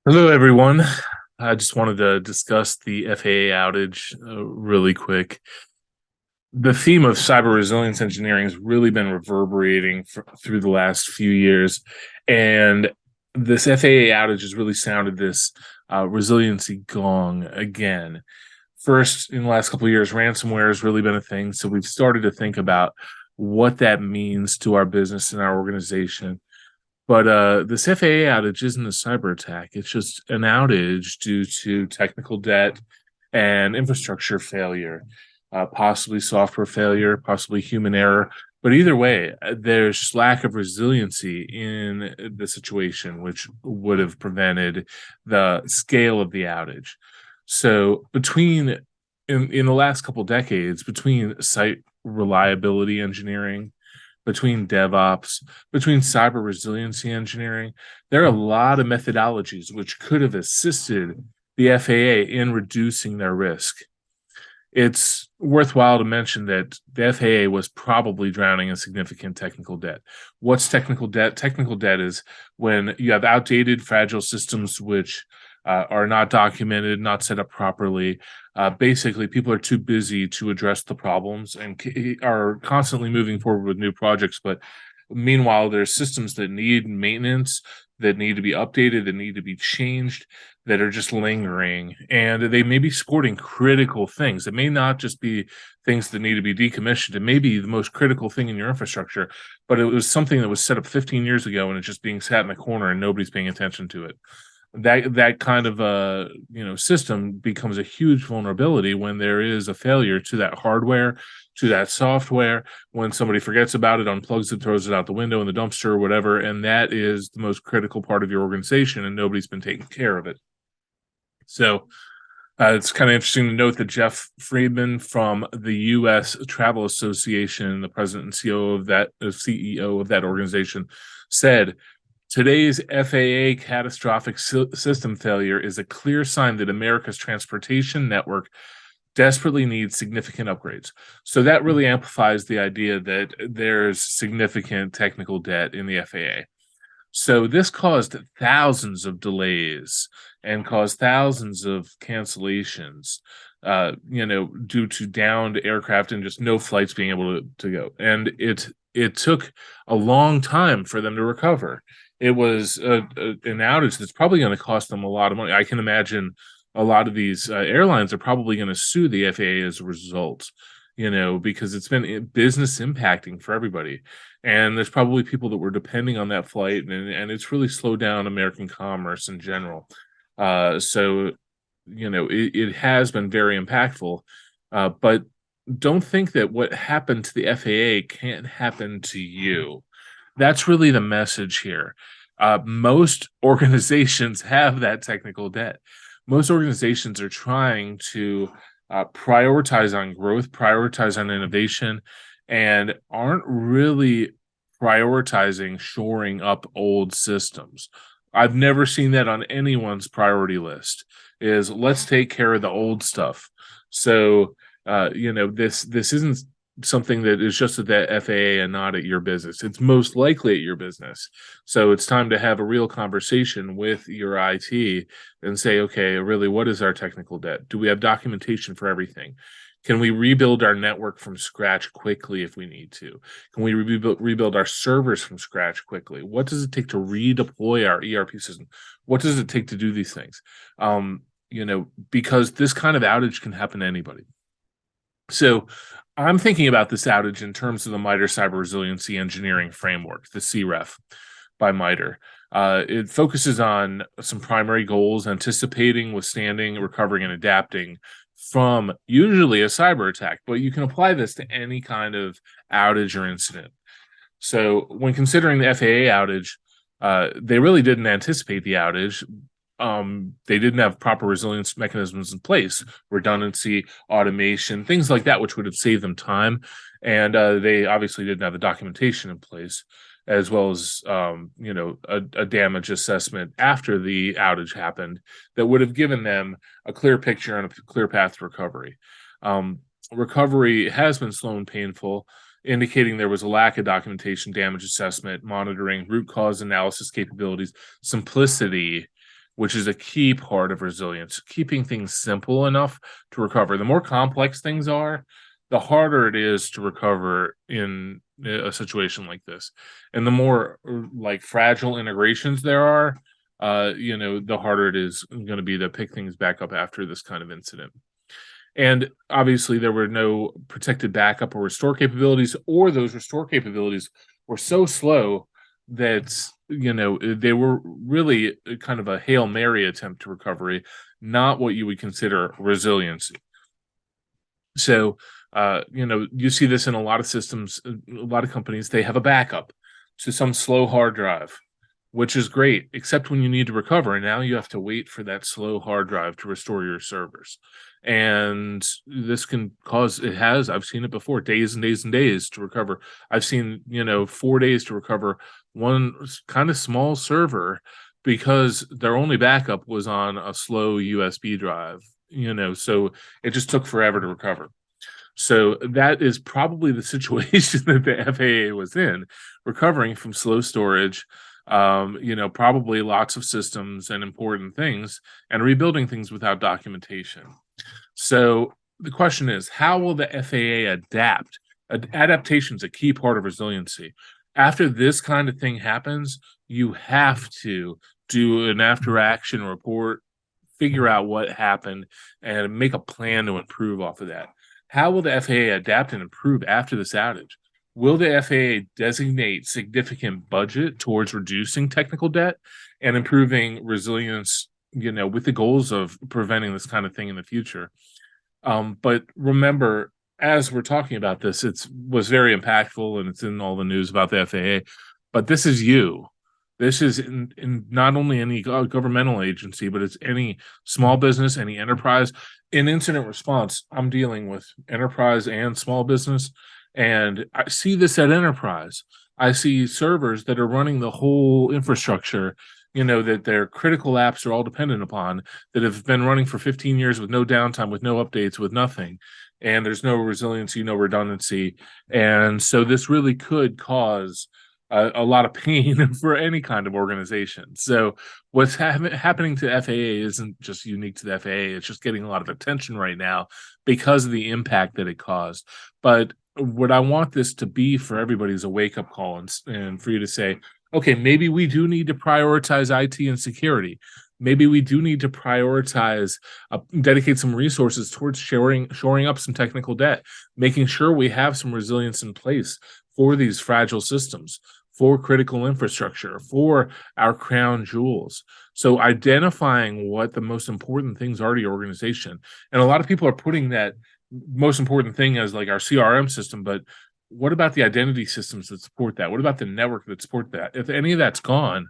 Hello, everyone. I just wanted to discuss the FAA outage really quick. The theme of cyber resilience engineering has really been reverberating through the last few years. And this FAA outage has really sounded this resiliency gong again. First, in the last couple of years, ransomware has really been a thing. So we've started to think about what that means to our business and our organization. But this FAA outage isn't a cyber attack. It's just an outage due to technical debt and infrastructure failure, possibly software failure, possibly human error. But either way, there's lack of resiliency in the situation, which would have prevented the scale of the outage. So in the last couple decades, between site reliability engineering, between DevOps, between cyber resiliency engineering, there are a lot of methodologies which could have assisted the FAA in reducing their risk. It's worthwhile to mention that the FAA was probably drowning in significant technical debt. What's technical debt? Technical debt is when you have outdated, fragile systems which are not documented, not set up properly. Basically, people are too busy to address the problems and are constantly moving forward with new projects. But meanwhile, there's systems that need maintenance, that need to be updated, that need to be changed, that are just lingering. And they may be supporting critical things. It may not just be things that need to be decommissioned. It may be the most critical thing in your infrastructure, but it was something that was set up 15 years ago and it's just being sat in the corner and nobody's paying attention to it. That kind of system becomes a huge vulnerability when there is a failure to that hardware, to that software, when somebody forgets about it, unplugs it, throws it out the window in the dumpster or whatever, and that is the most critical part of your organization and nobody's been taking care of it. So it's kind of interesting to note that Jeff Friedman from the U.S. Travel Association, the president and CEO of that organization, said, "Today's FAA catastrophic system failure is a clear sign that America's transportation network desperately needs significant upgrades." So that really amplifies the idea that there's significant technical debt in the FAA. So this caused thousands of delays and caused thousands of cancellations, due to downed aircraft and just no flights being able to go. And it took a long time for them to recover. It was an outage that's probably going to cost them a lot of money. I can imagine a lot of these airlines are probably going to sue the FAA as a result, because it's been business impacting for everybody. And there's probably people that were depending on that flight, and it's really slowed down American commerce in general. It has been very impactful, but don't think that what happened to the FAA can't happen to you. That's really the message here. Most organizations have that technical debt. Most organizations are trying to prioritize on growth, prioritize on innovation, and aren't really prioritizing shoring up old systems. I've never seen that on anyone's priority list, is let's take care of the old stuff. So, this isn't something that is just at the FAA and not at your business. It's most likely at your business. So it's time to have a real conversation with your IT and say, okay, really, what is our technical debt? Do we have documentation for everything? Can we rebuild our network from scratch quickly if we need to? Can we rebuild our servers from scratch quickly? What does it take to redeploy our ERP system? What does it take to do these things? Because this kind of outage can happen to anybody. So I'm thinking about this outage in terms of the MITRE Cyber Resiliency Engineering Framework, the CREF by MITRE. It focuses on some primary goals: anticipating, withstanding, recovering, and adapting from usually a cyber attack, but you can apply this to any kind of outage or incident. So when considering the FAA outage, they really didn't anticipate the outage. They didn't have proper resilience mechanisms in place, redundancy, automation, things like that, which would have saved them time. And they obviously didn't have the documentation in place, as well as a damage assessment after the outage happened that would have given them a clear picture and a clear path to recovery. Recovery has been slow and painful, indicating there was a lack of documentation, damage assessment, monitoring, root cause analysis capabilities, simplicity which is a key part of resilience, keeping things simple enough to recover. The more complex things are, the harder it is to recover in a situation like this. And the more like fragile integrations there are, the harder it is going to be to pick things back up after this kind of incident. And obviously, there were no protected backup or restore capabilities, or those restore capabilities were so slow that they were really kind of a Hail Mary attempt to recovery, not what you would consider resiliency. So, you see this in a lot of systems, a lot of companies. They have a backup to some slow hard drive, which is great, except when you need to recover. And now you have to wait for that slow hard drive to restore your servers. And this can cause, I've seen it before, days and days and days to recover. I've seen, 4 days to recover one kind of small server because their only backup was on a slow USB drive, so it just took forever to recover. So that is probably the situation that the FAA was in, recovering from slow storage, probably lots of systems and important things, and rebuilding things without documentation. So the question is, how will the FAA adapt? Adaptation is a key part of resiliency. After this kind of thing happens, you have to do an after-action report, figure out what happened, and make a plan to improve off of that. How will the FAA adapt and improve after this outage? Will the FAA designate significant budget towards reducing technical debt and improving resilience, with the goals of preventing this kind of thing in the future? But remember, as we're talking about this, it was very impactful and it's in all the news about the FAA, but this is you. This is in not only any governmental agency, but it's any small business, any enterprise. In incident response, I'm dealing with enterprise and small business, and I see this at enterprise. I see servers that are running the whole infrastructure, that their critical apps are all dependent upon, that have been running for 15 years with no downtime, with no updates, with nothing. And there's no resiliency, no redundancy. And so this really could cause a lot of pain for any kind of organization. So what's happening to FAA isn't just unique to the FAA. It's just getting a lot of attention right now because of the impact that it caused. But what I want this to be for everybody is a wake-up call and for you to say, okay, maybe we do need to prioritize IT and security. Maybe we do need to prioritize, dedicate some resources towards shoring up some technical debt, making sure we have some resilience in place for these fragile systems, for critical infrastructure, for our crown jewels. So identifying what the most important things are to your organization. And a lot of people are putting that most important thing as like our CRM system, but what about the identity systems that support that? What about the network that support that? If any of that's gone,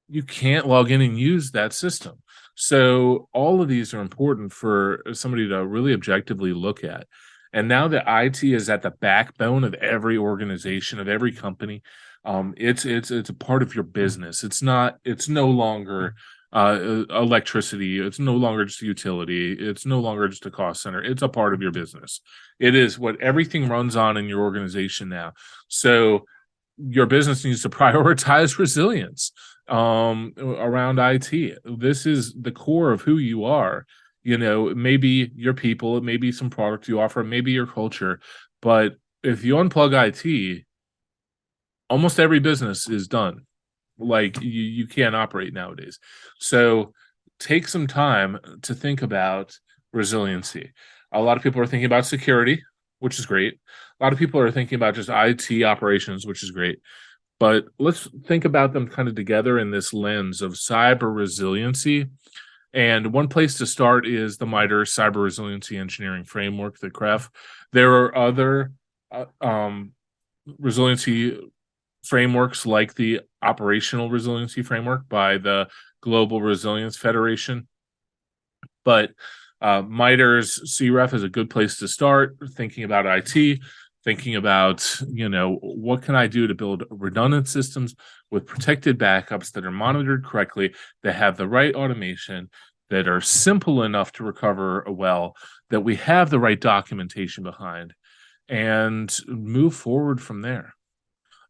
you can't log in and use that system. So all of these are important for somebody to really objectively look at. And now that IT is at the backbone of every organization, of every company, it's a part of your business. It's no longer electricity. It's no longer just a utility. It's no longer just a cost center. It's a part of your business. It is what everything runs on in your organization now. So your business needs to prioritize resilience around IT. This is the core of who you are. Maybe your people, it may be some product you offer, maybe your culture. But if you unplug IT, almost every business is done. Like you can't operate nowadays. So take some time to think about resiliency. A lot of people are thinking about security, which is great. A lot of people are thinking about just IT operations, which is great. But let's think about them kind of together in this lens of cyber resiliency. And one place to start is the MITRE Cyber Resiliency Engineering Framework, the CREF. There are other resiliency frameworks like the Operational Resiliency Framework by the Global Resilience Federation. But MITRE's CREF is a good place to start thinking about IT, thinking about, what can I do to build redundant systems with protected backups that are monitored correctly, that have the right automation, that are simple enough to recover well, that we have the right documentation behind, and move forward from there.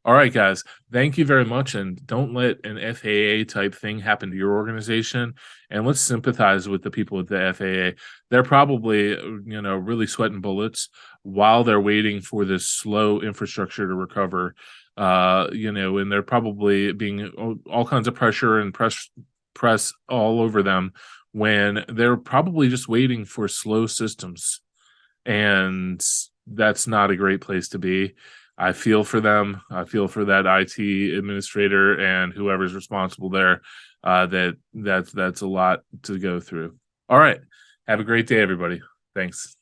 All right, guys. Thank you very much. And don't let an FAA type thing happen to your organization. And let's sympathize with the people at the FAA. They're probably, really sweating bullets while they're waiting for this slow infrastructure to recover. And they're probably being all kinds of pressure and press all over them when they're probably just waiting for slow systems. And that's not a great place to be. I feel for them. I feel for that IT administrator and whoever's responsible there. That's a lot to go through. All right. Have a great day, everybody. Thanks.